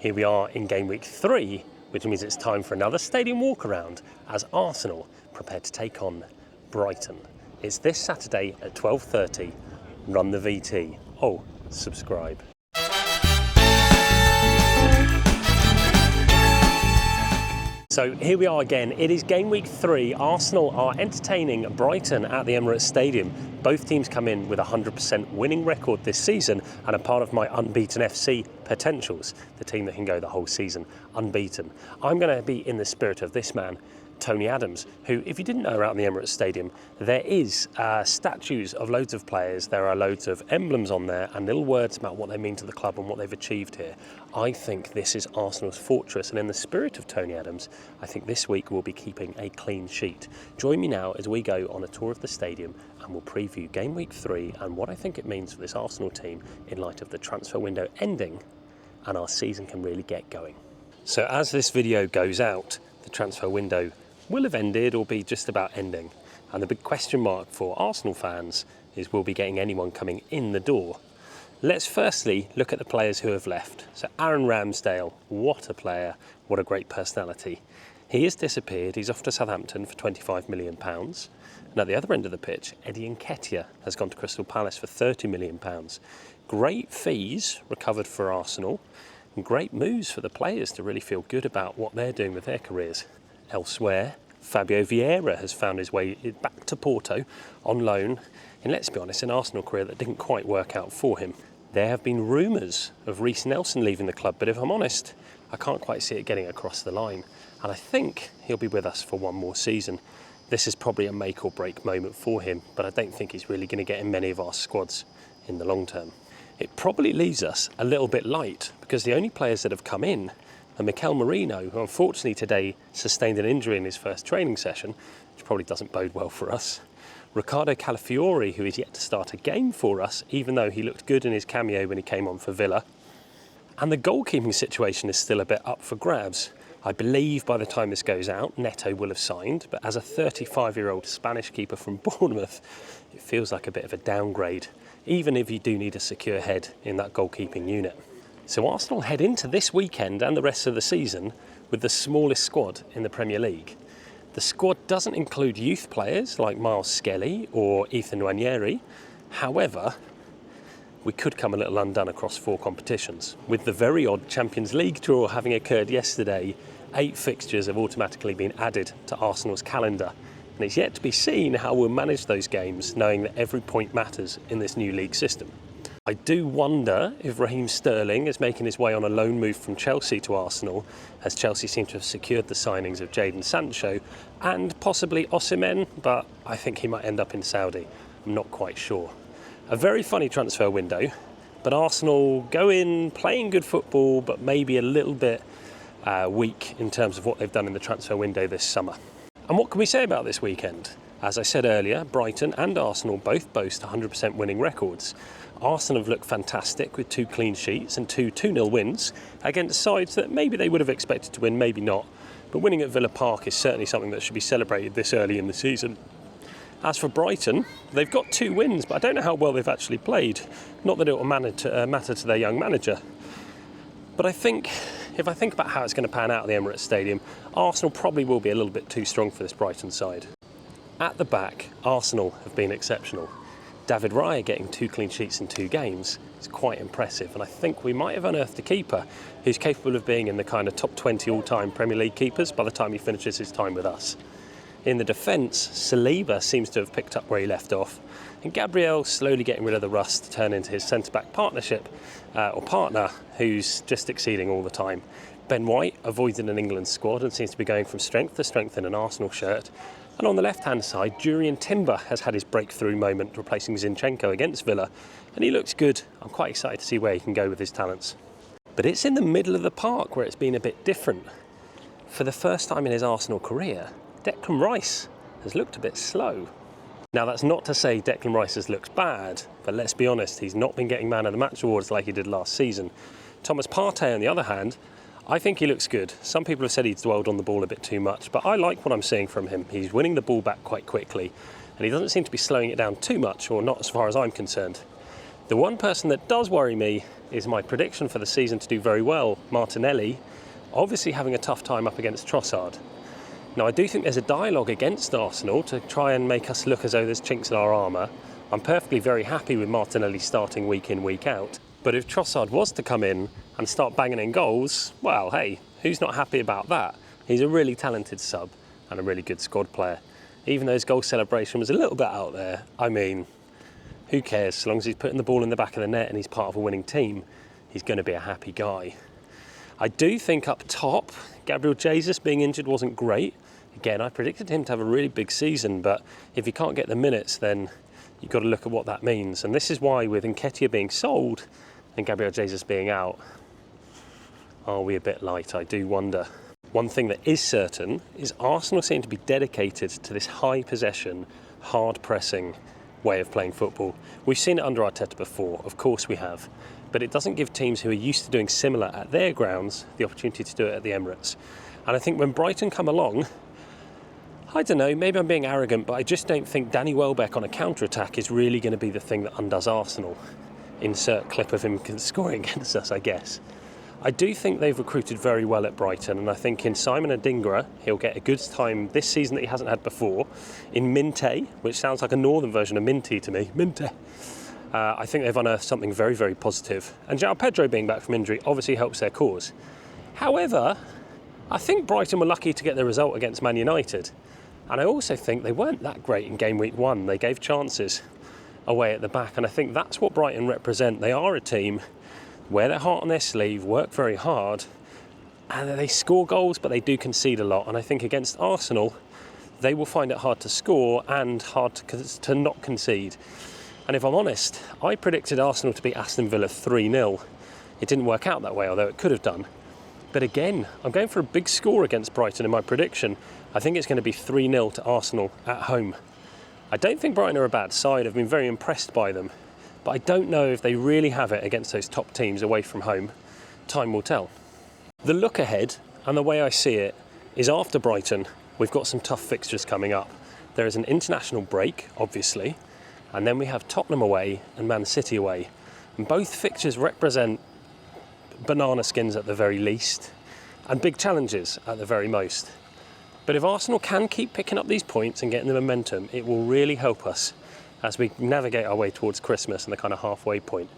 Here we are in game week 3, which means it's time for another stadium walk around as Arsenal prepare to take on Brighton. It's this Saturday at 12:30. Run the VT. Oh, subscribe. So here we are again. It is game week 3. Arsenal are entertaining Brighton at the Emirates Stadium. Both teams come in with a 100% winning record this season and are part of my Unbeaten FC potentials, the team that can go the whole season unbeaten. I'm going to be in the spirit of this man, Tony Adams, who, if you didn't know, around the Emirates Stadium, there is statues of loads of players. There are loads of emblems on there and little words about what they mean to the club and what they've achieved here. I think this is Arsenal's fortress, and in the spirit of Tony Adams, I think this week we'll be keeping a clean sheet. Join me now as we go on a tour of the stadium and we'll preview game week 3 and what I think it means for this Arsenal team in light of the transfer window ending and our season can really get going. So as this video goes out, the transfer window will have ended or be just about ending. And the big question mark for Arsenal fans is, will we be getting anyone coming in the door? Let's firstly look at the players who have left. So Aaron Ramsdale, what a player, what a great personality. He has disappeared, he's off to Southampton for £25 million. And at the other end of the pitch, Eddie Nketiah has gone to Crystal Palace for £30 million. Great fees recovered for Arsenal, and great moves for the players to really feel good about what they're doing with their careers. Elsewhere, Fabio Vieira has found his way back to Porto on loan in, let's be honest, an Arsenal career that didn't quite work out for him. There have been rumours of Reiss Nelson leaving the club, but if I'm honest, I can't quite see it getting across the line. And I think he'll be with us for one more season. This is probably a make or break moment for him, but I don't think he's really going to get in many of our squads in the long term. It probably leaves us a little bit light because the only players that have come in and Mikel Merino, who unfortunately today sustained an injury in his first training session, which probably doesn't bode well for us. Riccardo Calafiori, who is yet to start a game for us, even though he looked good in his cameo when he came on for Villa. And the goalkeeping situation is still a bit up for grabs. I believe by the time this goes out, Neto will have signed, but as a 35-year-old Spanish keeper from Bournemouth, it feels like a bit of a downgrade, even if you do need a secure head in that goalkeeping unit. So Arsenal head into this weekend and the rest of the season with the smallest squad in the Premier League. The squad doesn't include youth players like Miles Skelly or Ethan Nwaneri. However, we could come a little undone across 4 competitions. With the very odd Champions League draw having occurred yesterday, 8 fixtures have automatically been added to Arsenal's calendar. And it's yet to be seen how we'll manage those games, knowing that every point matters in this new league system. I do wonder if Raheem Sterling is making his way on a loan move from Chelsea to Arsenal, as Chelsea seem to have secured the signings of Jadon Sancho and possibly Osimhen, but I think he might end up in Saudi. I'm not quite sure. A very funny transfer window, but Arsenal go in playing good football, but maybe a little bit weak in terms of what they've done in the transfer window this summer. And what can we say about this weekend? As I said earlier, Brighton and Arsenal both boast 100% winning records. Arsenal have looked fantastic with 2 clean sheets and 2 2-0 wins against sides that maybe they would have expected to win, maybe not. But winning at Villa Park is certainly something that should be celebrated this early in the season. As for Brighton, they've got 2 wins, but I don't know how well they've actually played. Not that it will matter to their young manager. But I think, if I think about how it's going to pan out at the Emirates Stadium, Arsenal probably will be a little bit too strong for this Brighton side. At the back, Arsenal have been exceptional. David Raya getting 2 clean sheets in 2 games is quite impressive, and I think we might have unearthed a keeper who's capable of being in the kind of top 20 all-time Premier League keepers by the time he finishes his time with us. In the defence, Saliba seems to have picked up where he left off, and Gabriel slowly getting rid of the rust to turn into his centre-back partnership, or partner, who's just exceeding all the time. Ben White avoided an England squad and seems to be going from strength to strength in an Arsenal shirt. And on the left-hand side, Jurriën Timber has had his breakthrough moment, replacing Zinchenko against Villa, and he looks good. I'm quite excited to see where he can go with his talents. But it's in the middle of the park where it's been a bit different. For the first time in his Arsenal career, Declan Rice has looked a bit slow. Now, that's not to say Declan Rice has looked bad, but let's be honest, he's not been getting man of the match awards like he did last season. Thomas Partey, on the other hand, I think he looks good. Some people have said he's dwelled on the ball a bit too much, but I like what I'm seeing from him. He's winning the ball back quite quickly, and he doesn't seem to be slowing it down too much, or not as far as I'm concerned. The one person that does worry me is my prediction for the season to do very well, Martinelli, obviously having a tough time up against Trossard. Now, I do think there's a dialogue against Arsenal to try and make us look as though there's chinks in our armour. I'm perfectly very happy with Martinelli starting week in, week out. But if Trossard was to come in and start banging in goals, well, hey, who's not happy about that? He's a really talented sub and a really good squad player. Even though his goal celebration was a little bit out there, I mean, who cares? So long as he's putting the ball in the back of the net and he's part of a winning team, he's going to be a happy guy. I do think up top, Gabriel Jesus being injured wasn't great. Again, I predicted him to have a really big season, but if he can't get the minutes, then you've got to look at what that means. And this is why, with Nketiah being sold and Gabriel Jesus being out, are we a bit light? I do wonder. One thing that is certain is Arsenal seem to be dedicated to this high possession, hard pressing way of playing football. We've seen it under Arteta before, of course we have, but it doesn't give teams who are used to doing similar at their grounds the opportunity to do it at the Emirates. And I think when Brighton come along, I don't know, maybe I'm being arrogant, but I just don't think Danny Welbeck on a counter-attack is really going to be the thing that undoes Arsenal. Insert clip of him scoring against us, I guess. I do think they've recruited very well at Brighton, and I think in Simon Adingra, he'll get a good time this season that he hasn't had before. In Minte, which sounds like a northern version of Minty to me, Minte. I think they've unearthed something very, very positive. And João Pedro being back from injury obviously helps their cause. However, I think Brighton were lucky to get the result against Man United. And I also think they weren't that great in game week 1. They gave chances away at the back, and I think that's what Brighton represent. They are a team, wear their heart on their sleeve, work very hard, and they score goals, but they do concede a lot. And I think against Arsenal, they will find it hard to score and hard to not concede. And if I'm honest, I predicted Arsenal to beat Aston Villa 3-0. It didn't work out that way, although it could have done. But again, I'm going for a big score against Brighton in my prediction. I think it's going to be 3-0 to Arsenal at home. I don't think Brighton are a bad side. I've been very impressed by them. But I don't know if they really have it against those top teams away from home. Time will tell. The look ahead, and the way I see it, is after Brighton, we've got some tough fixtures coming up. There is an international break, obviously, and then we have Tottenham away and Man City away. And both fixtures represent banana skins at the very least, and big challenges at the very most. But if Arsenal can keep picking up these points and getting the momentum, it will really help us as we navigate our way towards Christmas and the kind of halfway point.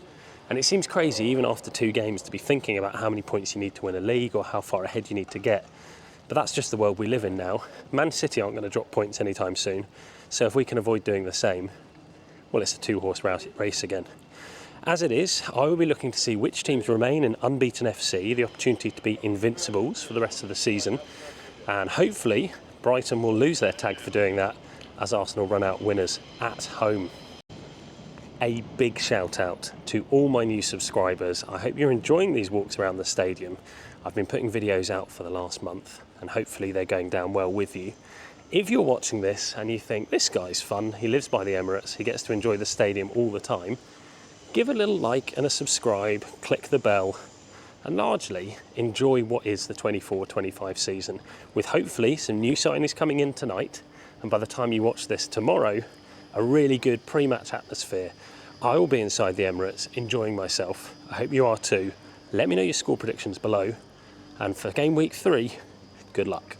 And it seems crazy, even after 2 games, to be thinking about how many points you need to win a league or how far ahead you need to get. But that's just the world we live in now. Man City aren't going to drop points anytime soon. So if we can avoid doing the same, well, it's a 2-horse race again. As it is, I will be looking to see which teams remain in Unbeaten FC, the opportunity to be invincibles for the rest of the season. And hopefully, Brighton will lose their tag for doing that as Arsenal run out winners at home. A big shout out to all my new subscribers. I hope you're enjoying these walks around the stadium. I've been putting videos out for the last month, and hopefully they're going down well with you. If you're watching this and you think, this guy's fun, he lives by the Emirates, he gets to enjoy the stadium all the time, give a little like and a subscribe, click the bell, and largely enjoy what is the 24-25 season, with hopefully some new signings coming in tonight, and by the time you watch this tomorrow, a really good pre-match atmosphere. I will be inside the Emirates enjoying myself. I hope you are too. Let me know your score predictions below, and for game week 3, good luck.